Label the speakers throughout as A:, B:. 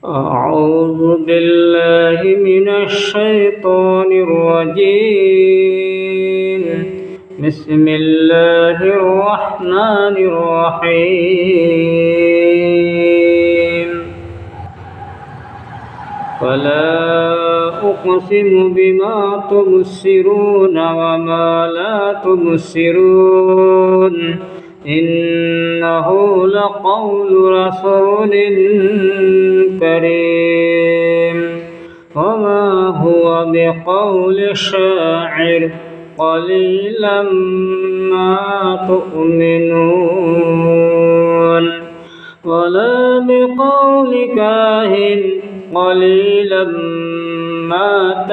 A: أعوذ بالله من الشيطان الرجيم. بسم الله الرحمن الرحيم. فلا أقسم بما تبصرون وما لا تبصرون إنه لقول رسول كريم وما هو بقول شاعر قليلا ما تؤمنون ولا بقول كاهن قليلا ما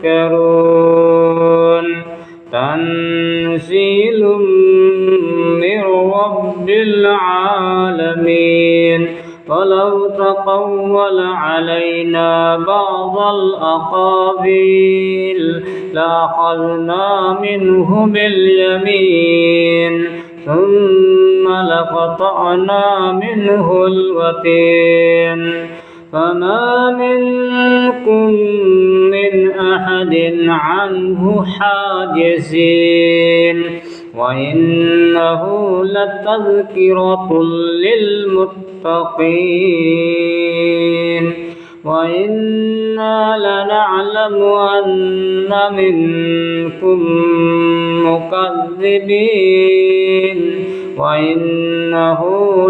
A: تذكرون تنزيل من رب العالمين. ولو تقول علينا بعض الأقاويل لأخذنا منه باليمين ثم لقطعنا منه الوتين فما منكم من أحد عنه حاجزين وإنه لتذكرة للمتقين وإنا لنعلم أن منكم مكذبين وإنه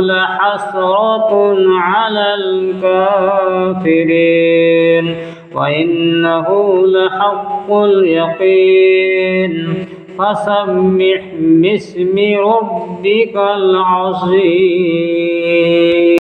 A: لحسرة على الكافرين وإنه لحق اليقين فسبح باسم ربك العظيم.